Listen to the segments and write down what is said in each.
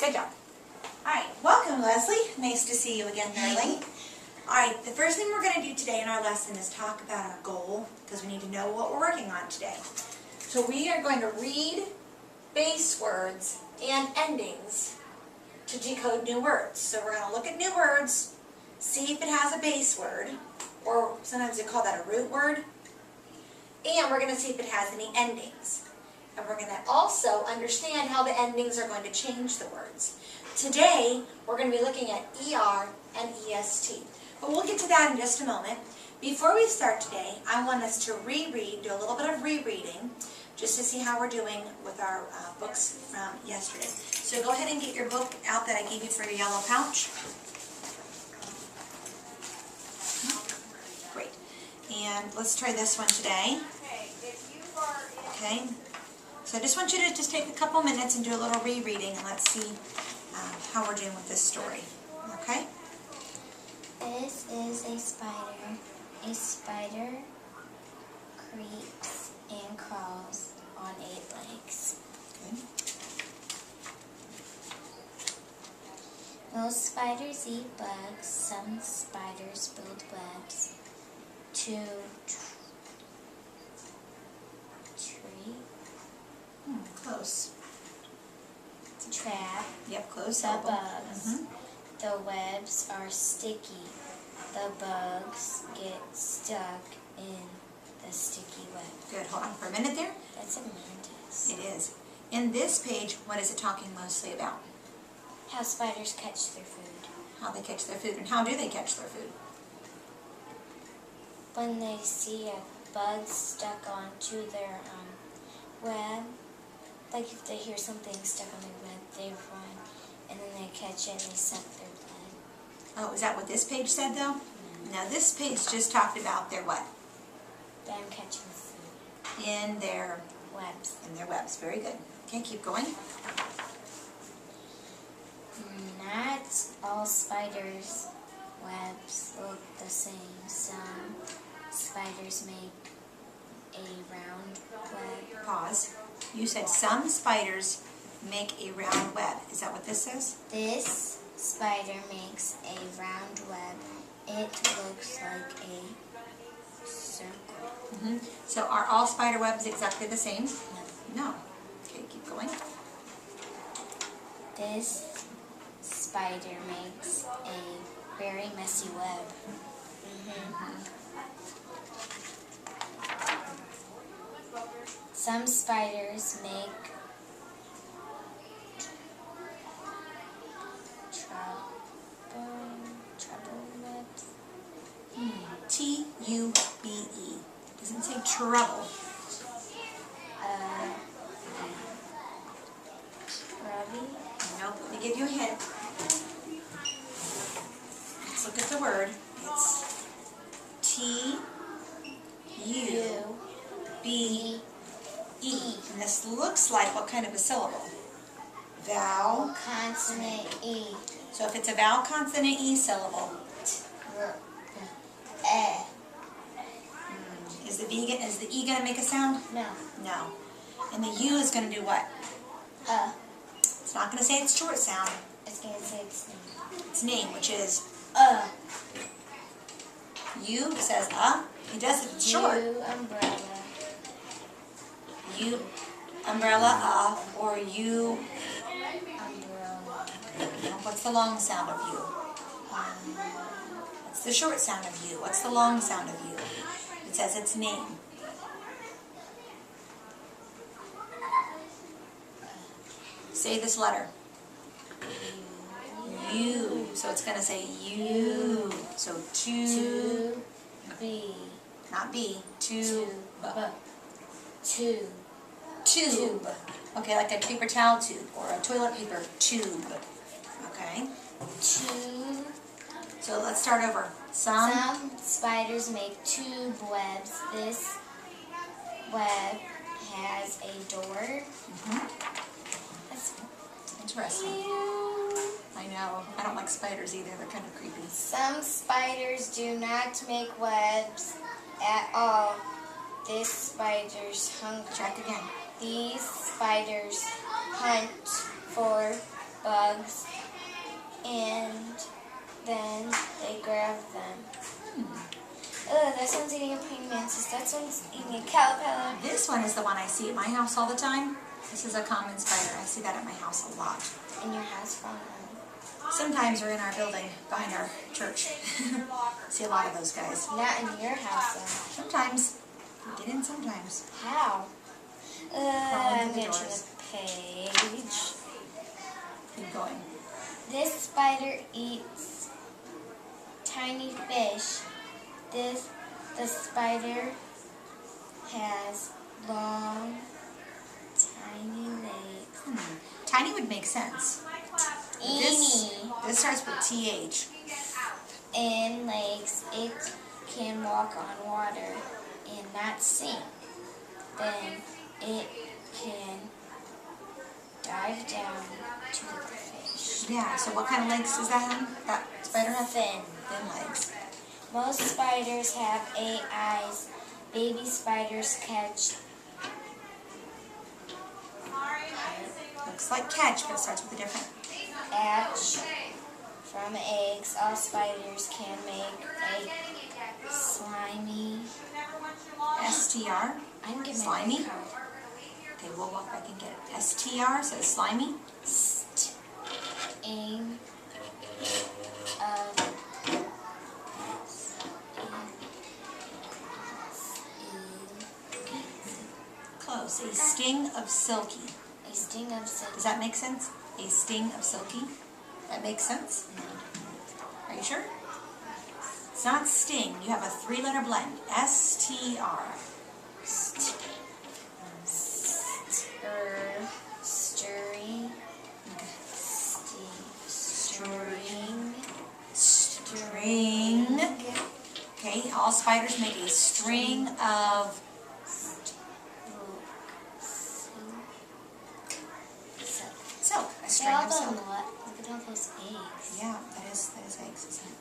Good job. All right, welcome, Leslie. Nice to see you again, darling. All right, the first thing we're going to do today in our lesson is talk about our goal, because we need to know what we're working on today. So we are going to read base words and endings to decode new words. So we're going to look at new words, see if it has a base word, or sometimes they call that a root word, and we're going to see if it has any endings. And we're going to also understand how the endings are going to change the words. Today, we're going to be looking at ER and EST. But we'll get to that in just a moment. Before we start today, I want us to reread, do a little bit of rereading, just to see how we're doing with our books from yesterday. So go ahead and get your book out that I gave you for your yellow pouch. Great. And let's try this one today. Okay. So I just want you to just take a couple minutes and do a little rereading, and let's see how we're doing with this story. Okay? This is a spider. A spider creeps and crawls on 8 legs. Okay. Most spiders eat bugs. Some spiders build webs to Close. trap Yep, close. the Elbow. bugs. The webs are sticky. The bugs get stuck in the sticky web. Good. Hold on for a minute there. That's a mantis. It is. In this page, what is it talking mostly about? How spiders catch their food. How they catch their food. And how do they catch their food? When they see a bug stuck onto their web, like if they hear something stuck on their web, they run, and then they catch it and they suck their blood. Oh, is that what this page said, though? Now, this page just talked about their what? Them catching food. In their Webs. Very good. Okay, keep going. Not all spiders' webs look the same. Some spiders make a round web. Pause. You said some spiders make a round web. Is that what this says? This spider makes a round web. It looks like a circle. So are all spider webs exactly the same? No. No. Okay, keep going. This spider makes a very messy web. Some spiders make trouble webs. T-U-B-E. Doesn't say trouble. Grubby. Nope. Let me give you a hint. Let's look at the word. It's T-U-B-E. And this looks like what kind of a syllable? Vowel. Consonant E. So if it's a vowel, consonant, E syllable. Is the E going to make a sound? No. No. And the U is going to do what? It's not going to say its short sound. It's going to say its name. Its name, which is U says It does if it's short. U umbrella. U umbrella or U. Umbrella. What's the long sound of U? What's the short sound of U? What's the long sound of U? It says its name. Say this letter. U. So it's going to say U. So To be. Not B. Tube. Tube. Tube. Okay, like a paper towel tube or a toilet paper tube. Okay. Tube. So let's start over. Some spiders make tube webs. This web has a door. That's Interesting. I know. I don't like spiders either. They're kind of creepy. Some spiders do not make webs at all. This spider's hungry. Check again. These spiders hunt for bugs, and then they grab them. This one's eating a praying mantis. That one's eating a caterpillar. This one is the one I see at my house all the time. This is a common spider. I see that at my house a lot. In your house, from Sometimes we're in our building behind our church. See a lot of those guys. not in your house, though. Sometimes. We get in sometimes. How? Crawl I'm into the going to doors. the page. Keep going. This spider eats tiny fish. The spider has long, tiny legs. Tiny would make sense. This starts with TH. And legs. It can walk on water and not sink. Then it can dive down to the fish. Yeah, so what kind of legs does that have? That spider have? Thin. Thin legs. Most spiders have 8 eyes. Baby spiders catch. Looks like catch, but it starts with a different. Hatch from eggs. All spiders can make a slimy. STR. I'm getting my Slimy? red card. Okay, we'll walk back and get it. STR, so slimy. Sting Close. A sting of silky. a sting of silk. Does that make sense? A sting of silky? That makes sense? Are you sure? It's not sting. You have a 3-letter blend. STR. Stirring. String. Okay, all spiders make a string of silk. A string of silk. Look at all those eggs. Yeah, that is eggs, isn't it?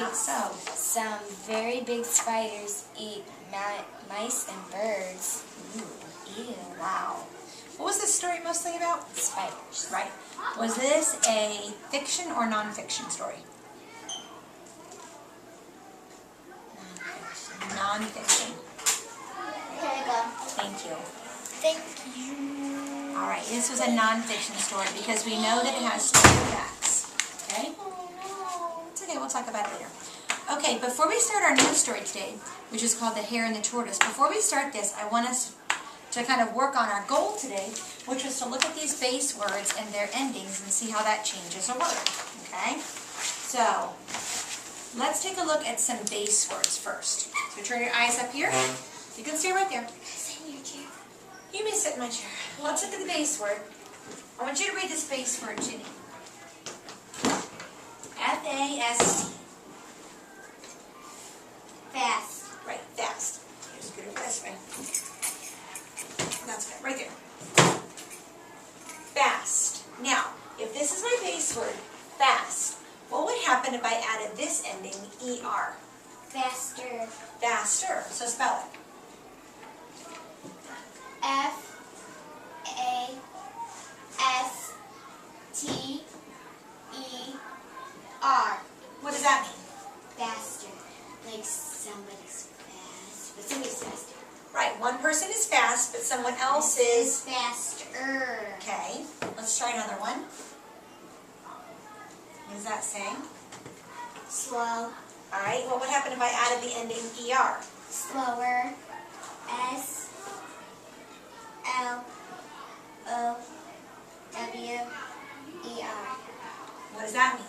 Not so. Some very big spiders eat mice and birds. Ooh. Ew. Wow. What was this story mostly about? Spiders. Right. Was this a fiction or non-fiction story? Non-fiction. Here we go. Thank you. Thank you. All right, this was a non-fiction story because we know that it has true facts. Okay? Oh no. It's okay, we'll talk about it later. Okay, before we start our new story today, which is called The Hare and the Tortoise, before we start this, I want us to kind of work on our goal today, which was to look at these base words and their endings and see how that changes a word. Okay? So, let's take a look at some base words first. So turn your eyes up here. You can see right there. Sit in your chair. You may sit in my chair. Let's look at the base word. I want you to read this base word to me. F-A-S-T. Fast. Right, fast. Just put it this way. That's good, right there. Fast. Now, if this is my base word, fast, what would happen if I added this ending, ER? Faster. Faster. So spell it. F-A-S-T-E-R. What does that mean? Faster. Like somebody's fast, but somebody's faster. Right, one person is fast, but someone else is... faster. Okay, let's try another one. What does that say? Slow. All right, what would happen if I added the ending ER? Slower. S-L-O-W-E-R. What does that mean?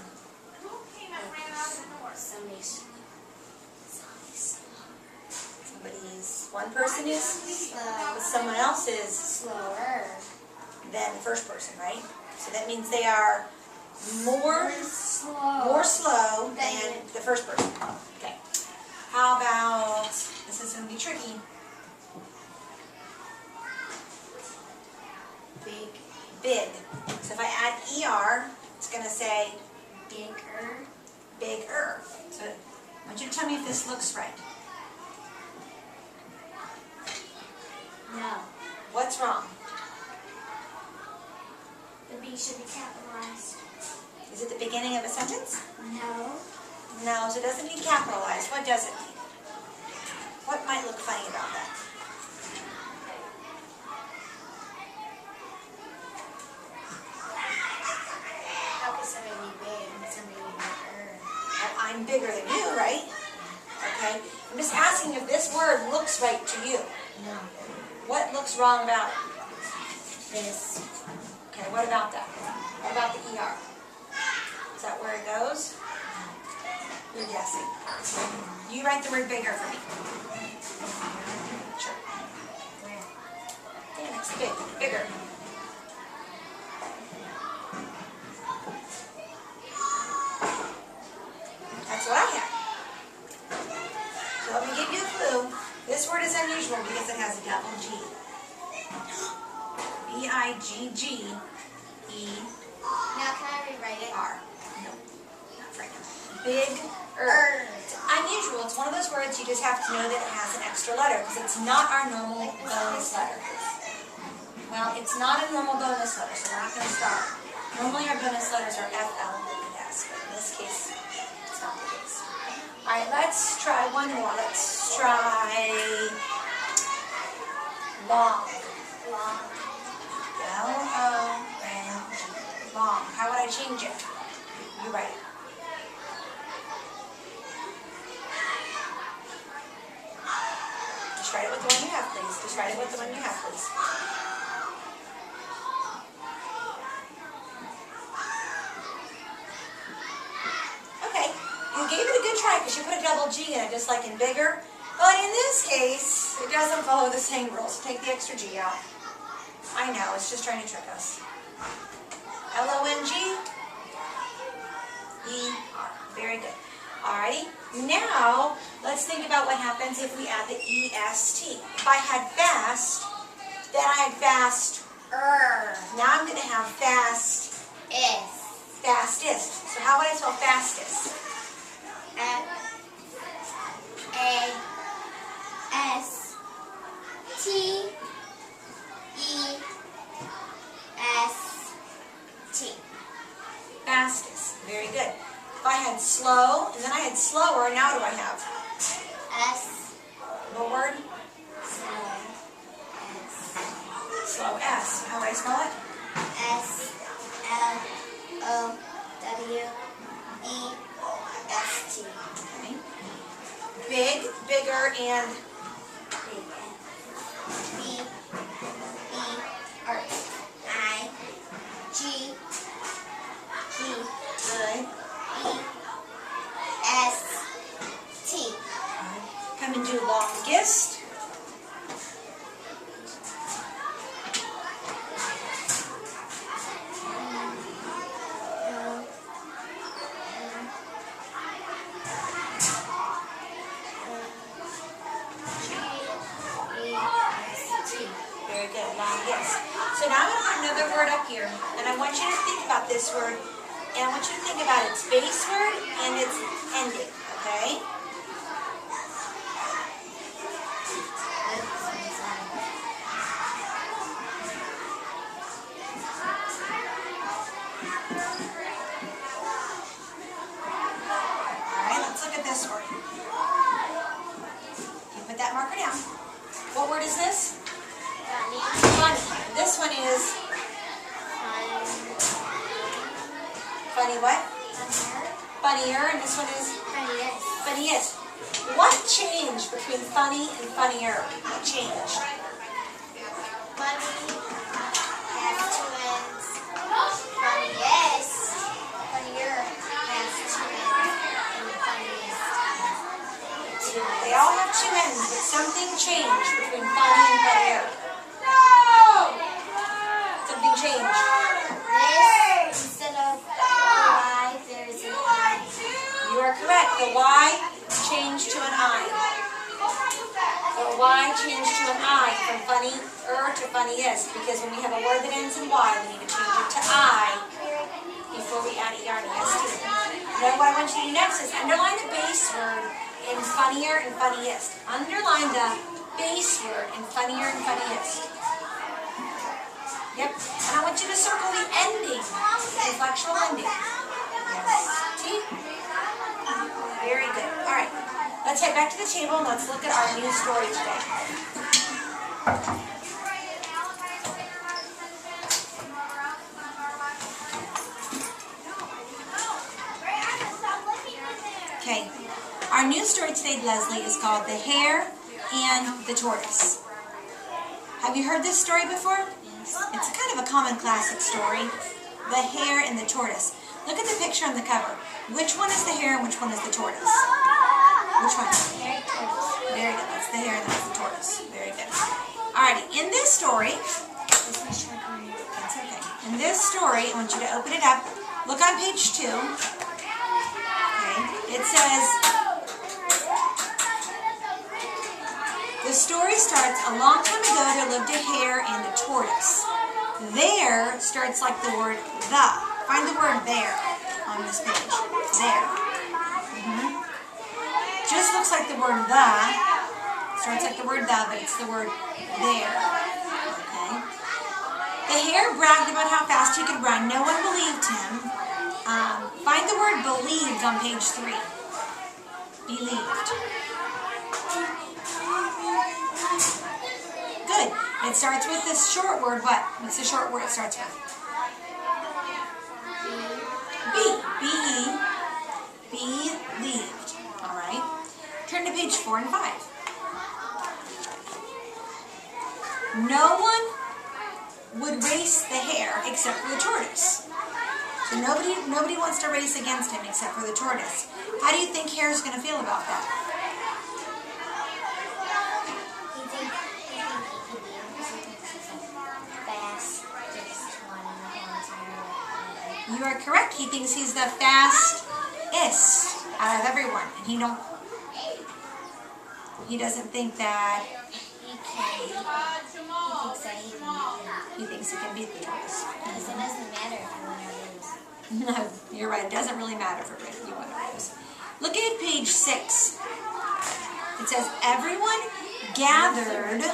Somebody's One person is slow. someone else is Slower. than the first person, right? So that means they are more slow than the first person. Okay. How about, this is going to be tricky. Big. So if I add ER, it's going to say Bigger. bigger. So I want you to tell me if this looks right. No. What's wrong? should be capitalized. Is it the beginning of a sentence? No. No, so it doesn't need capitalized. What does it need? What might look funny about that? How could somebody be big and somebody be bigger? Well, I'm bigger than you, right? Okay. I'm just asking if this word looks right to you. No. What looks wrong about it? This. Okay, what about that? What about the ER? Is that where it goes? You're guessing. You write the word bigger for me. Sure. Where? Yeah, next to big. Bigger. That's what I have. So let me give you a clue. This word is unusual because it has a double G. B-I-G-G-E-R. Now can I rewrite it? No, not right now. Big-er. It's unusual. It's one of those words you just have to know that it has an extra letter because it's not our normal bonus letter. Well, it's not a normal bonus letter, so we're not going to start. Normally our bonus letters are F, L, and S, but in this case, it's not the case. All right, let's try one more. Let's try long. Long. L-O-N-G. Long. How would I change it? You write it. Just write it with the one you have, please. Just write it with the one you have, please. Okay. You gave it a good try because you put a double G in it, just like in bigger. But in this case, it doesn't follow the same rules. Take the extra G out. I know, it's just trying to trick us. L-O-N-G-E-R. Very good. Alrighty. Now, let's think about what happens if we add the E-S-T. If I had fast, then I had fast. Now I'm going to have fast. Fastest. So how would I spell fastest? F-A-S-T-E-S-T. Fastest. Very good. If I had slow, and then I had slower, now what do I have? S. What word? Slow. S. Slow S. How would I spell it? S-L-O-W-E-S-T. Okay. Big, bigger, and B-E-R-I-G-G. good. E-S-T. Come and do longest. Very good, longest. So now I'm going to put another word up here, and I want you to think about this word, and I want you to think about its base word and its ending, okay? Alright, let's look at this word. You put that marker down. What word is this? Funny. This one is funny what? Funnier, and this one is funniest. What changed between funny and funnier? What changed? Funny has two ends. Funniest. Funnier has two ends. And funniest has two ends. They all have two ends, but something changed between funny and funnier. Something changed. This, instead of Y, there is an I. You are correct. The Y changed to an I. The Y changed to an I from funnier to funniest, because when we have a word that ends in Y, we need to change it to I before we add ER and EST. Then what I want you to do next is underline the base word in funnier and funniest. Underline the base word in funnier and funniest. Yep. And I want want you to circle the ending, the flexural ending. Yes. See? Very good. All right. Let's head back to the table and let's look at our new story today. Okay. Our new story today, Leslie, is called The Hare and the Tortoise. Have you heard this story before? Yes. It's kind of a common classic story. The Hare and the Tortoise. Look at the picture on the cover. Which one is the hare and which one is the tortoise? Which one? Very close. Very good. That's the hare and that's the tortoise. Very good. Alrighty. In this story, This one's shorter. that's okay. In this story, I want you to open it up. Look on page 2. Okay. It says, the story starts, a long time ago there lived a hare and a tortoise. There starts like the word the. Find the word there on this page. There. Just looks like the word the. Starts like the word the, but it's the word there. Okay. The hare bragged about how fast he could run. No one believed him. Find the word believed on page 3. Believed. Good. It starts with this short word. What? What's the short word it starts with? B. B-E. Believed. All right. Turn to page 4 and 5. No one would race the hare except for the tortoise. So nobody wants to race against him except for the tortoise. How do you think hare's going to feel about that? You are correct. He thinks he's the fastest out of everyone, and he doesn't think that he thinks he can beat the tortoise. Because it doesn't matter if you win or lose. No, you're right. It doesn't really matter for you win or lose. Look at page 6. It says everyone gathered.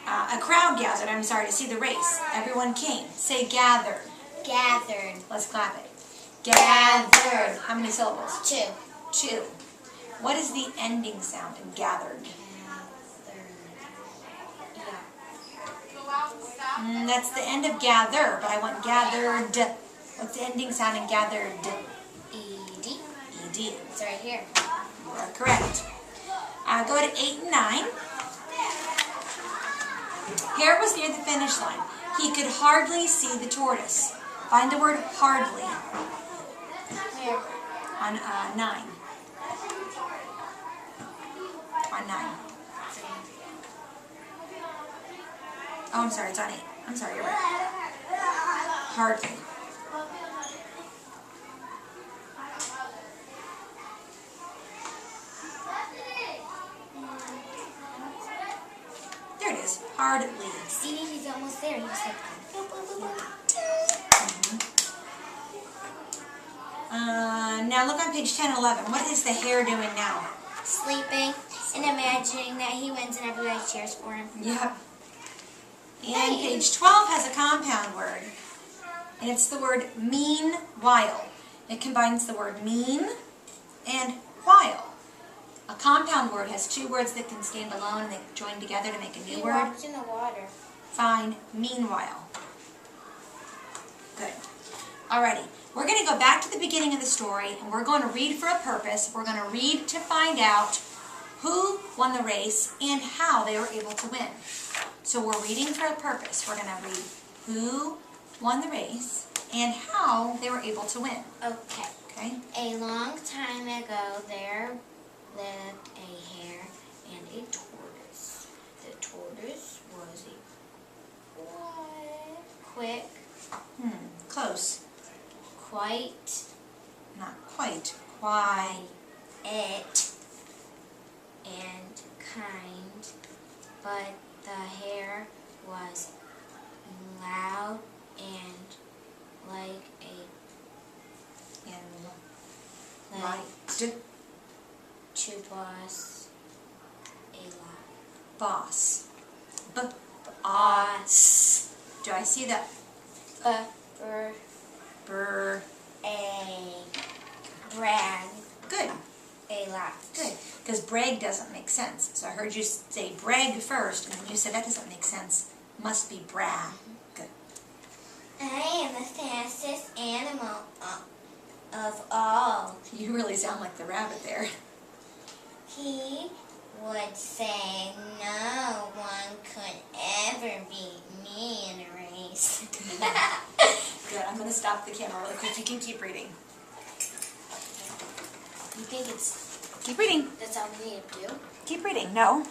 A crowd gathered. I'm sorry, to see the race. Everyone came. Say gathered. Gathered. Let's clap it. Gathered. How many syllables? 2. 2. What is the ending sound in gathered? That's the end of gather, but I want gathered. What's the ending sound in gathered? E-D. E-D. It's right here. You are correct. Go to 8 and 9. Hare was near the finish line. He could hardly see the tortoise. Find the word hardly Where? on 9. On 9. Oh, I'm sorry, it's on 8. I'm sorry, you're right. Hardly. There it is. Hardly. See, he's almost there. He's like, boop, boop, boop, boop. Now look on page 10 and 11. What is the hare doing now? Sleeping and imagining that he wins and everybody cheers for him. Yep. And page 12 has a compound word. And it's the word meanwhile. It combines the word mean and while. A compound word has 2 words that can stand alone and they join together to make a new He word. walked in the water. Fine. Meanwhile. Good. Alrighty. We're going to go back to the beginning of the story and we're going to read for a purpose. We're going to read to find out who won the race and how they were able to win. So we're reading for a purpose. We're going to read who won the race and how they were able to win. Okay. Okay? A long time ago, there lived a hare and a tortoise. The tortoise was a quick, Close. quite, Not quite. Quite. it, and kind, but the hare was loud and like a And like right. to boss a lot. Boss. B-boss. Do I see that? Brr. Brag. Good. A lot. Good. Because brag doesn't make sense. So I heard you say brag first, and then you said that doesn't make sense. Must be brag. Good. I am the fastest animal of all. You really sound like the rabbit there. He would say no one could ever beat me in a race. Good. I'm going to stop the camera really quick. You can keep reading. You think Keep reading. that's all we need to do? Keep reading. No.